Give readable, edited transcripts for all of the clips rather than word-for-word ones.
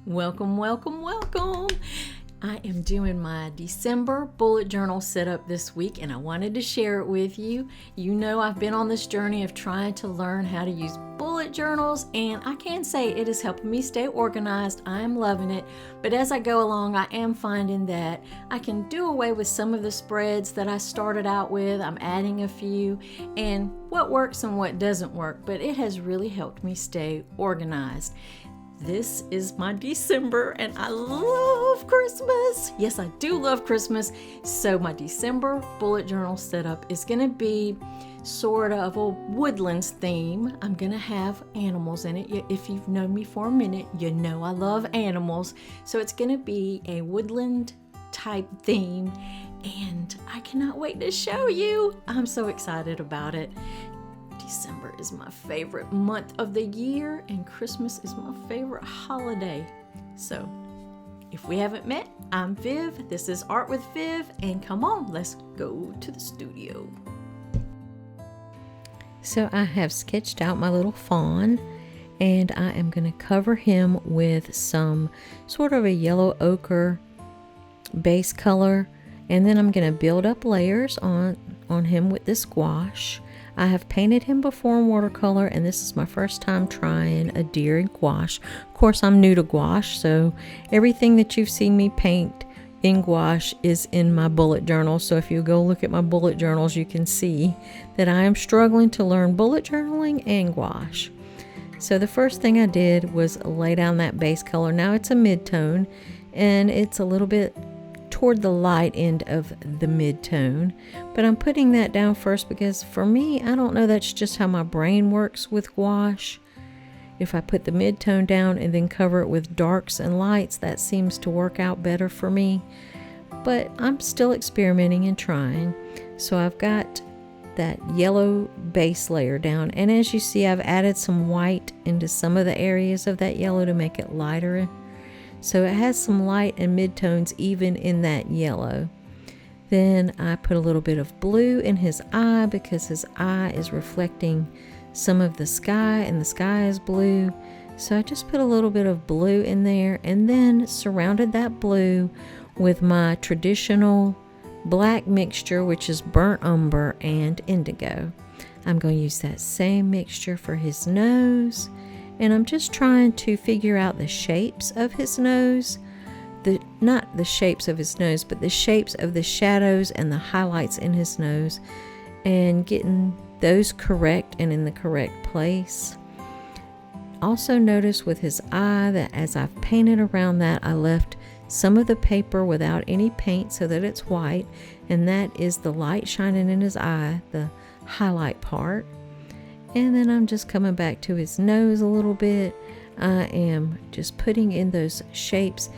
Welcome, welcome, welcome. I am doing my December bullet journal setup this week and I wanted to share it with you. You know, I've been on this journey of trying to learn how to use bullet journals, and I can say it is helping me stay organized. I am loving it, but as I go along, I am finding that I can do away with some of the spreads that I started out with. I'm adding a few and what works and what doesn't work, but it has really helped me stay organized. This is my December and I love Christmas. Yes, I do love Christmas. So my December bullet journal setup is going to be sort of a woodlands theme. I'm going to have animals in it. If you've known me for a minute, you know I love animals. So it's going to be a woodland type theme and I cannot wait to show you. I'm so excited about it. December is my favorite month of the year and Christmas is my favorite holiday. So if we haven't met, I'm Viv. This is Art with Viv, and come on, let's go to the studio. So I have sketched out my little fawn and I am going to cover him with some sort of a yellow ochre base color, and then I'm going to build up layers on him with this gouache. I have painted him before in watercolor, and this is my first time trying a deer in gouache. Of course, I'm new to gouache, so everything that you've seen me paint in gouache is in my bullet journal. So if you go look at my bullet journals, you can see that I am struggling to learn bullet journaling and gouache. So the first thing I did was lay down that base color. Now it's a mid-tone, and it's a little bit toward the light end of the mid-tone, but I'm putting that down first because for me, I don't know, that's just how my brain works with gouache. If I put the mid-tone down and then cover it with darks and lights, that seems to work out better for me, but I'm still experimenting and trying. So I've got that yellow base layer down, and as you see, I've added some white into some of the areas of that yellow to make it lighter. So it has some light and midtones even in that yellow. Then I put a little bit of blue in his eye because his eye is reflecting some of the sky and the sky is blue. So I just put a little bit of blue in there and then surrounded that blue with my traditional black mixture, which is burnt umber and indigo. I'm going to use that same mixture for his nose. And I'm just trying to figure out the shapes of his nose, not the shapes of his nose, but the shapes of the shadows and the highlights in his nose, and getting those correct and in the correct place. Also notice with his eye that as I've painted around that, I left some of the paper without any paint so that it's white, and that is the light shining in his eye, the highlight part. And then I'm just coming back to his nose a little bit. I am just putting in those shapes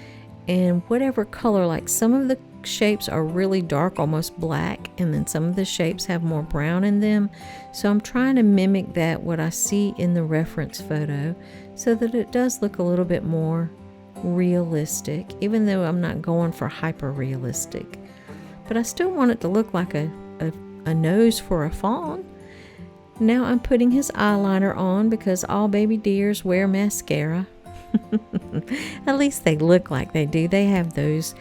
and whatever color, like some of the shapes are really dark, almost black, and then some of the shapes have more brown in them. So I'm trying to mimic that, what I see in the reference photo, so that it does look a little bit more realistic, even though I'm not going for hyper realistic. But I still want it to look like a nose for a fawn. Now I'm putting his eyeliner on because all baby deers wear mascara. At least they look like they do. They have those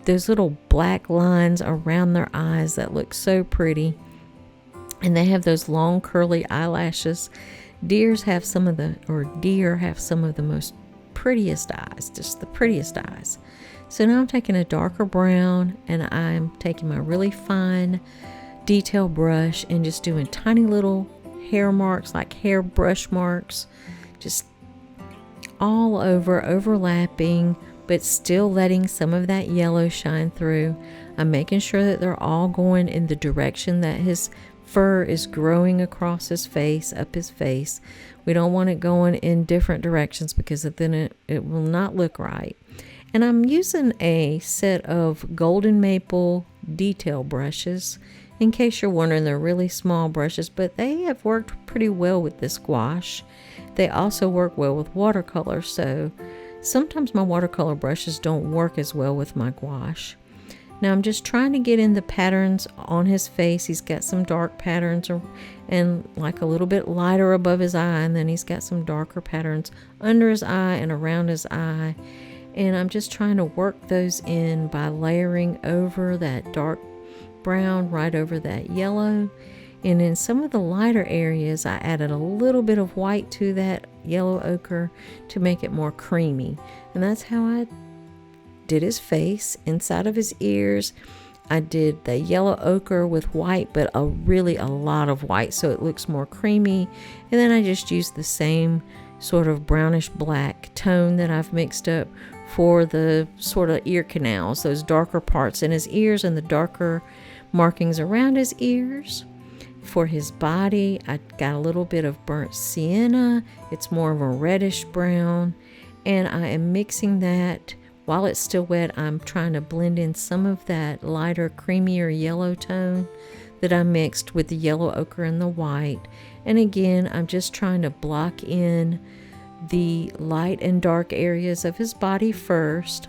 little black lines around their eyes that look so pretty. And they have those long curly eyelashes. Deer have some of the most prettiest eyes, just the prettiest eyes. So now I'm taking a darker brown and I'm taking my really fine detail brush and just doing tiny little hair marks, like hair brush marks, just all over, overlapping, but still letting some of that yellow shine through. I'm making sure that they're all going in the direction that his fur is growing across his face, up his face. We don't want it going in different directions because then it will not look right. And I'm using a set of golden maple detail brushes. In case you're wondering, they're really small brushes, but they have worked pretty well with this gouache. They also work well with watercolor, so sometimes my watercolor brushes don't work as well with my gouache. Now I'm just trying to get in the patterns on his face. He's got some dark patterns and like a little bit lighter above his eye, and then he's got some darker patterns under his eye and around his eye. And I'm just trying to work those in by layering over that dark brown right over that yellow. And in some of the lighter areas, I added a little bit of white to that yellow ochre to make it more creamy. And that's how I did his face. Inside of his ears, I did the yellow ochre with white, but a lot of white, so it looks more creamy. And then I just used the same sort of brownish black tone that I've mixed up for the sort of ear canals, those darker parts in his ears and the darker markings around his ears. For his body, I got a little bit of burnt sienna. It's more of a reddish brown, and I am mixing that. While it's still wet, I'm trying to blend in some of that lighter, creamier yellow tone that I mixed with the yellow ochre and the white. And again, I'm just trying to block in the light and dark areas of his body first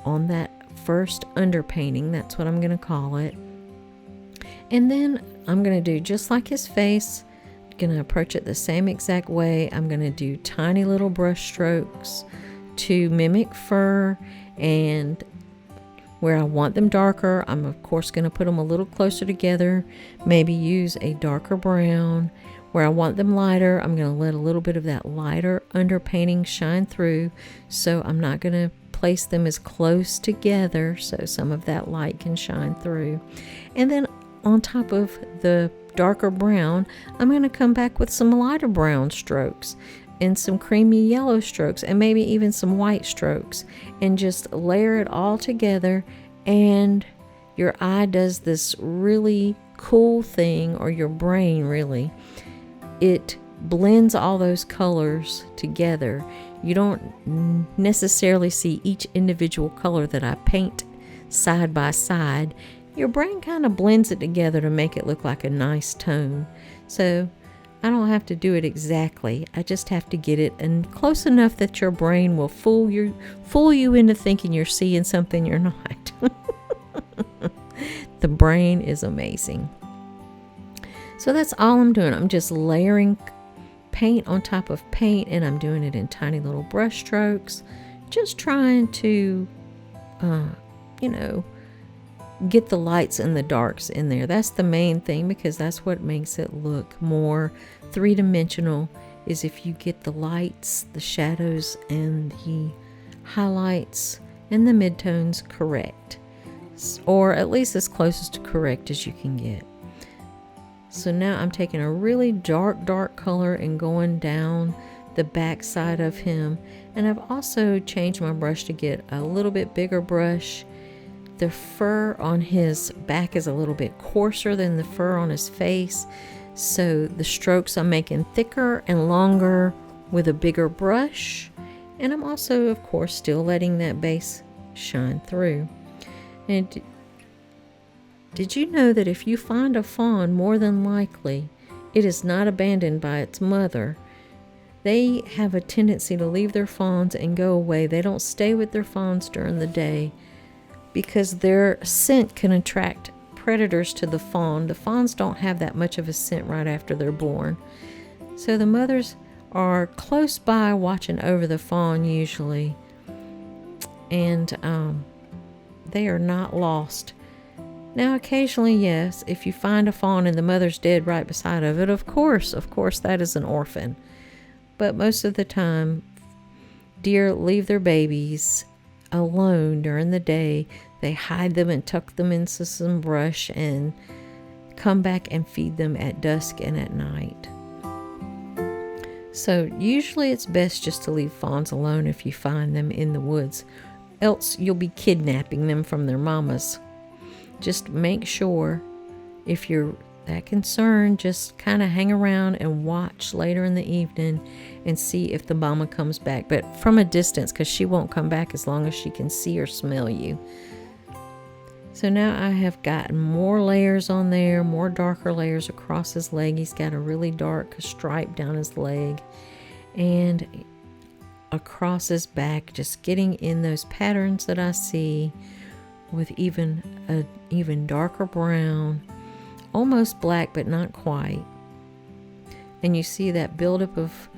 on that first underpainting. That's what I'm going to call it. And then I'm going to do just like his face. I'm going to approach it the same exact way. I'm going to do tiny little brush strokes to mimic fur, and where I want them darker, I'm of course going to put them a little closer together, maybe use a darker brown. Where I want them lighter, I'm going to let a little bit of that lighter underpainting shine through, so I'm not going to place them as close together so some of that light can shine through. And then on top of the darker brown, I'm going to come back with some lighter brown strokes and some creamy yellow strokes and maybe even some white strokes, and just layer it all together, and your eye does this really cool thing, or your brain really. It blends all those colors together. You don't necessarily see each individual color that I paint side by side. Your brain kind of blends it together to make it look like a nice tone. So I don't have to do it exactly. I just have to get it and close enough that your brain will fool you into thinking you're seeing something you're not. The brain is amazing. So that's all I'm doing. I'm just layering paint on top of paint, and I'm doing it in tiny little brush strokes, just trying to, get the lights and the darks in there. That's the main thing, because that's what makes it look more three-dimensional, is if you get the lights, the shadows, and the highlights and the midtones correct, or at least as close to correct as you can get. So now I'm taking a really dark color and going down the back side of him, and I've also changed my brush to get a little bit bigger brush. The fur on his back is a little bit coarser than the fur on his face, so the strokes I'm making thicker and longer with a bigger brush. And I'm also, of course, still letting that base shine through. And did you know that if you find a fawn, more than likely it is not abandoned by its mother? They have a tendency to leave their fawns and go away. They don't stay with their fawns during the day, because their scent can attract predators to the fawn. The fawns don't have that much of a scent right after they're born. So the mothers are close by watching over the fawn usually, and they are not lost. Now occasionally, yes, if you find a fawn and the mother's dead right beside of it, of course that is an orphan. But most of the time, deer leave their babies alone during the day. They hide them and tuck them into some brush and come back and feed them at dusk and at night. So usually it's best just to leave fawns alone if you find them in the woods, else you'll be kidnapping them from their mamas. Just make sure, if you're that concerned, just kind of hang around and watch later in the evening and see if the mama comes back, but from a distance, because she won't come back as long as she can see or smell you. So now I have gotten more layers on there, more darker layers across his leg. He's got a really dark stripe down his leg and across his back, just getting in those patterns that I see with even darker brown, almost black but not quite. And you see that buildup of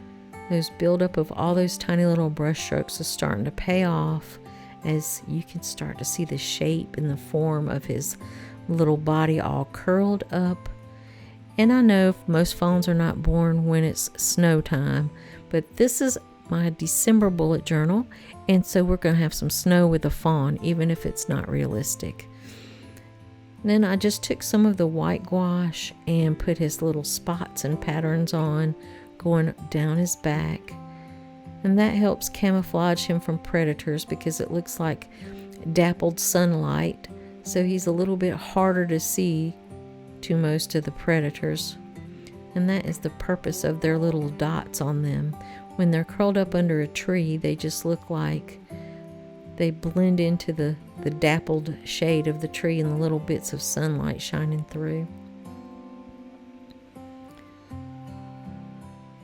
all those tiny little brush strokes is starting to pay off, as you can start to see the shape and the form of his little body all curled up. And I know most fawns are not born when it's snow time, but this is my December bullet journal, and so we're going to have some snow with the fawn, even if it's not realistic. Then I just took some of the white gouache and put his little spots and patterns on, going down his back. And that helps camouflage him from predators because it looks like dappled sunlight, so he's a little bit harder to see to most of the predators. And that is the purpose of their little dots on them. When they're curled up under a tree, they just look like they blend into the dappled shade of the tree and the little bits of sunlight shining through.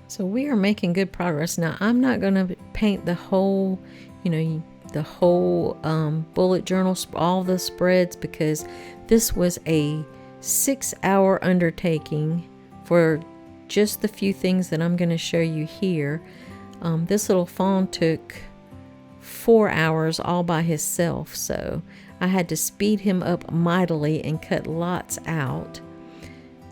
So we are making good progress. Now I'm not going to paint the whole, bullet journal, all the spreads, because this was a 6-hour undertaking for just the few things that I'm going to show you here. This little fawn took 4 hours all by himself, so I had to speed him up mightily and cut lots out.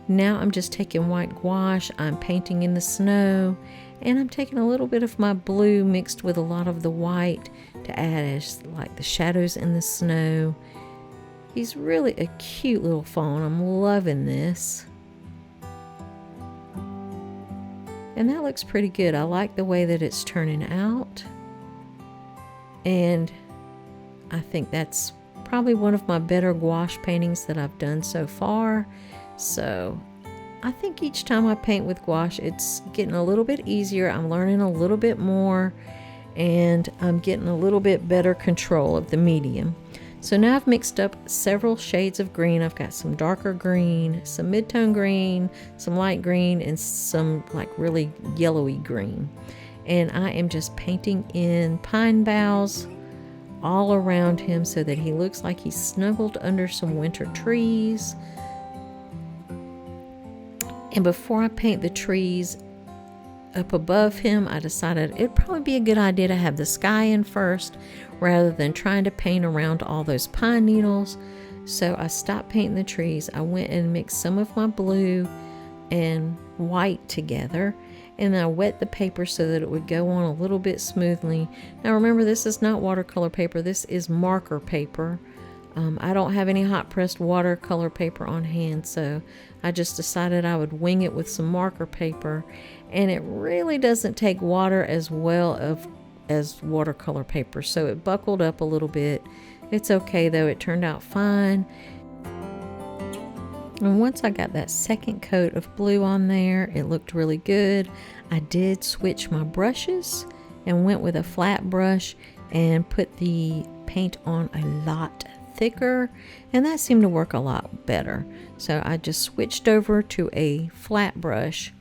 Now I'm just taking white gouache, I'm painting in the snow, and I'm taking a little bit of my blue mixed with a lot of the white to add as like the shadows in the snow. He's really a cute little fawn. I'm loving this. And that looks pretty good. I like the way that it's turning out. And I think that's probably one of my better gouache paintings that I've done so far. So I think each time I paint with gouache, it's getting a little bit easier. I'm learning a little bit more, and I'm getting a little bit better control of the medium. So now I've mixed up several shades of green. I've got some darker green, some mid-tone green, some light green, and some like really yellowy green. And I am just painting in pine boughs all around him so that he looks like he's snuggled under some winter trees. And before I paint the trees up above him, I decided it'd probably be a good idea to have the sky in first rather than trying to paint around all those pine needles. So I stopped painting the trees. I went and mixed some of my blue and white together, and I wet the paper so that it would go on a little bit smoothly. Now remember, this is not watercolor paper, this is marker paper. I don't have any hot pressed watercolor paper on hand, so I just decided I would wing it with some marker paper, and it really doesn't take water as well as watercolor paper, so it buckled up a little bit. It's okay though, it turned out fine. And once I got that second coat of blue on there, it looked really good. I did switch my brushes and went with a flat brush and put the paint on a lot thicker, and that seemed to work a lot better. So I just switched over to a flat brush.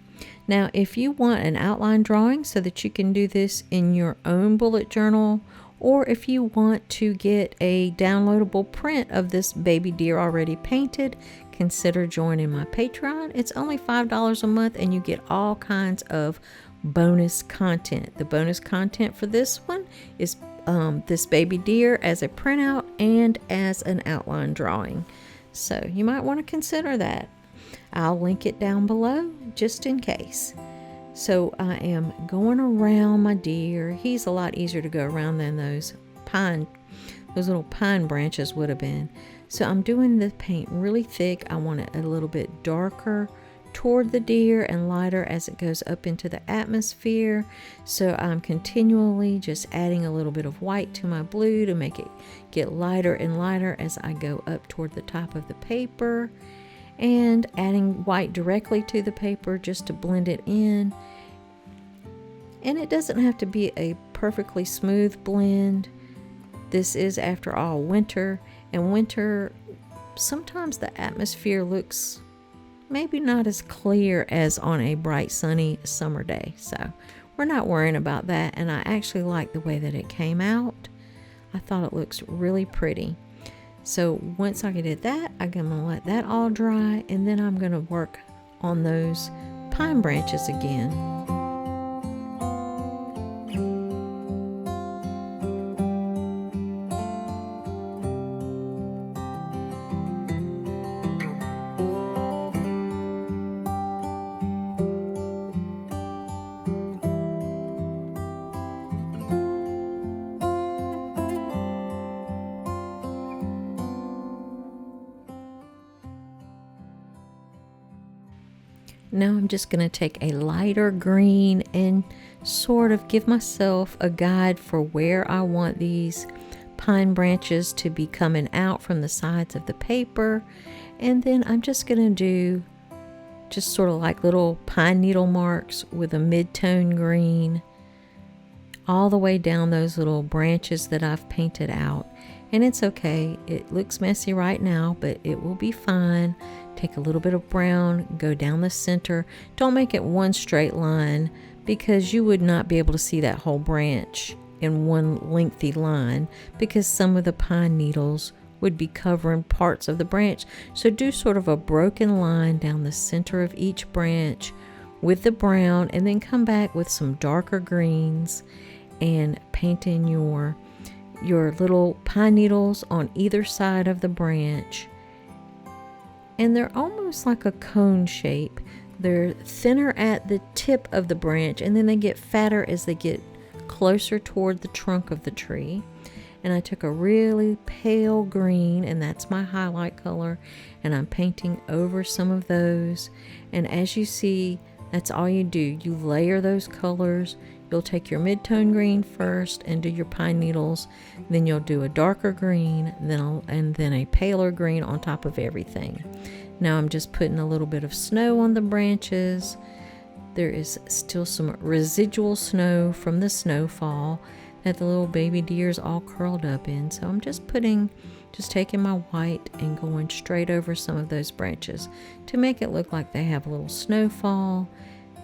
Now if you want an outline drawing so that you can do this in your own bullet journal, or if you want to get a downloadable print of this baby deer already painted, consider joining my Patreon. It's only $5 a month and you get all kinds of bonus content. The bonus content for this one is this baby deer as a printout and as an outline drawing. So you might want to consider that. I'll link it down below just in case. So I am going around my deer. He's a lot easier to go around than those little pine branches would have been. So I'm doing the paint really thick. I want it a little bit darker toward the deer and lighter as it goes up into the atmosphere. So I'm continually just adding a little bit of white to my blue to make it get lighter and lighter as I go up toward the top of the paper, and adding white directly to the paper just to blend it in. And it doesn't have to be a perfectly smooth blend. This is, after all, winter, and winter, sometimes the atmosphere looks maybe not as clear as on a bright sunny summer day. So we're not worrying about that, and I actually like the way that it came out. I thought it looks really pretty. So once I did that, I'm going to let that all dry, and then I'm going to work on those pine branches again. Now I'm just going to take a lighter green and sort of give myself a guide for where I want these pine branches to be coming out from the sides of the paper. And then I'm just going to do just sort of like little pine needle marks with a mid-tone green all the way down those little branches that I've painted out. And it's okay, it looks messy right now, but it will be fine. Take a little bit of brown, go down the center. Don't make it one straight line because you would not be able to see that whole branch in one lengthy line because some of the pine needles would be covering parts of the branch. So do sort of a broken line down the center of each branch with the brown, and then come back with some darker greens and paint in your little pine needles on either side of the branch. And they're almost like a cone shape. They're thinner at the tip of the branch, and then they get fatter as they get closer toward the trunk of the tree. And I took a really pale green, and that's my highlight color, and I'm painting over some of those. And as you see, that's all you do. You layer those colors. You'll take your mid-tone green first and do your pine needles. Then you'll do a darker green, and then a paler green on top of everything. Now I'm just putting a little bit of snow on the branches. There is still some residual snow from the snowfall that the little baby deer's all curled up in. So I'm just taking my white and going straight over some of those branches to make it look like they have a little snowfall,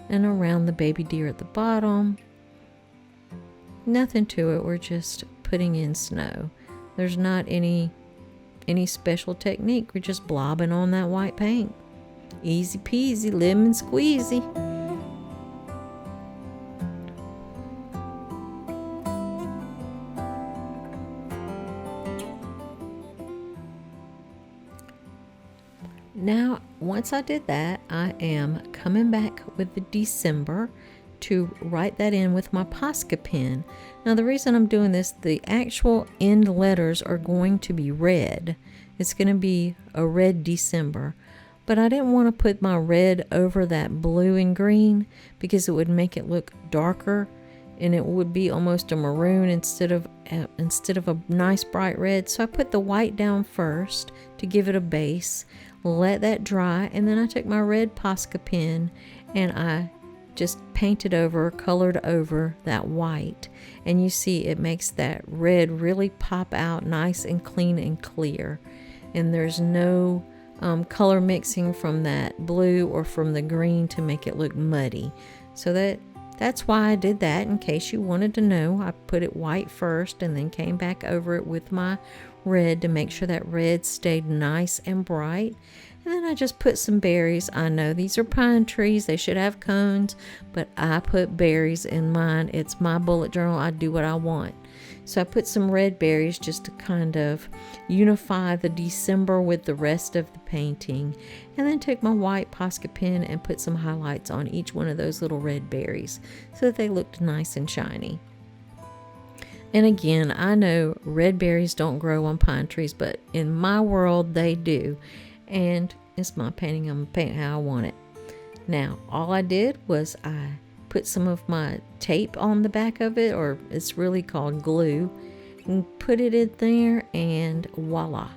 and around the baby deer at the bottom. Nothing to it, we're just putting in snow. There's not any special technique, we're just blobbing on that white paint. Easy peasy, lemon squeezy. Now, once I did that, I am coming back with the December to write that in with my Posca pen. Now, the reason I'm doing this, the actual end letters are going to be red. It's going to be a red December. But I didn't want to put my red over that blue and green because it would make it look darker, and it would be almost a maroon instead of a nice bright red. So I put the white down first to give it a base, let that dry, and then I took my red Posca pen and I just painted over, colored over that white. And you see it makes that red really pop out nice and clean and clear. And there's no color mixing from that blue or from the green to make it look muddy. So that's why I did that, in case you wanted to know. I put it white first and then came back over it with my red to make sure that red stayed nice and bright. And then I just put some berries. I know these are pine trees, they should have cones, but I put berries in mine. It's my bullet journal, I do what I want. So I put some red berries just to kind of unify the December with the rest of the painting. And then took my white Posca pen and put some highlights on each one of those little red berries so that they looked nice and shiny. And again, I know red berries don't grow on pine trees, but in my world they do. And it's my painting, I'm going to paint how I want it. Now, all I did was I put some of my tape on the back of it, or it's really called glue, and put it in there, and voila.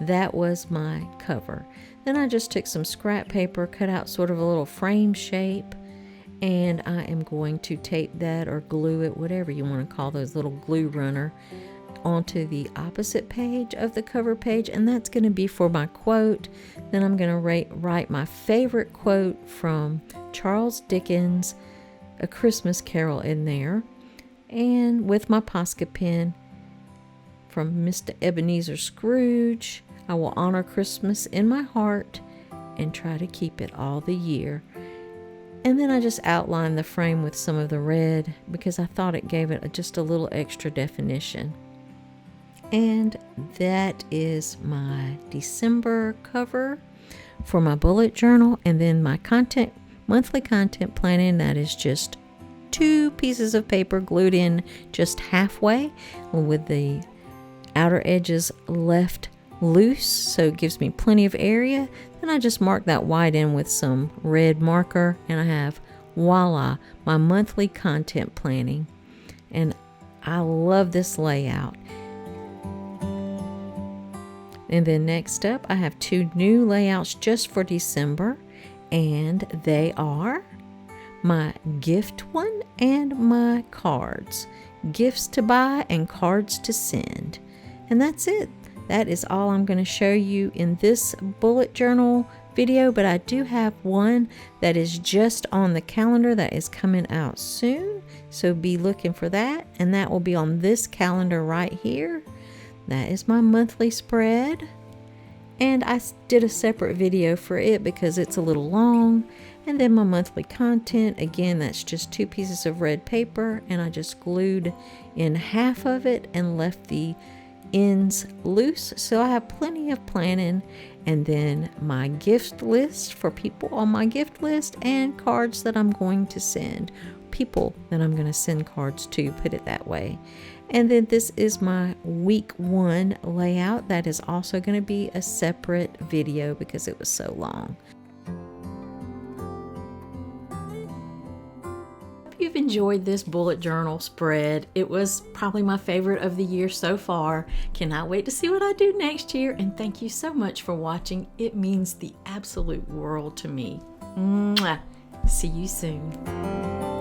That was my cover. Then I just took some scrap paper, cut out sort of a little frame shape, and I am going to tape that or glue it, whatever you want to call those little glue runner, onto the opposite page of the cover page, and that's going to be for my quote. Then I'm going to write my favorite quote from Charles Dickens' A Christmas Carol in there, and with my Posca pen from Mr. Ebenezer Scrooge. I will honor Christmas in my heart and try to keep it all the year. And then I just outlined the frame with some of the red because I thought it gave it just a little extra definition. And that is my December cover for my bullet journal. And then my monthly content planning, that is just 2 pieces of paper glued in just halfway with the outer edges left loose, so it gives me plenty of area. Then I just mark that white in with some red marker, and I have, voila, my monthly content planning. And I love this layout. And then next up, I have 2 new layouts just for December, and they are my gift one and my cards. Gifts to buy and cards to send. And that's it. That is all I'm going to show you in this bullet journal video, but I do have one that is just on the calendar that is coming out soon. So be looking for that, and that will be on this calendar right here. That is my monthly spread. And I did a separate video for it because it's a little long. And then my monthly content, again, that's just 2 pieces of red paper, and I just glued in half of it and left the ends loose, so I have plenty of planning. And then my gift list for people on my gift list, and cards that I'm going to send, people that I'm going to send cards to, put it that way. And then this is my week 1 layout. That is also going to be a separate video because it was so long. You've enjoyed this bullet journal spread. It was probably my favorite of the year so far. Cannot wait to see what I do next year, and thank you so much for watching. It means the absolute world to me. Mwah. See you soon.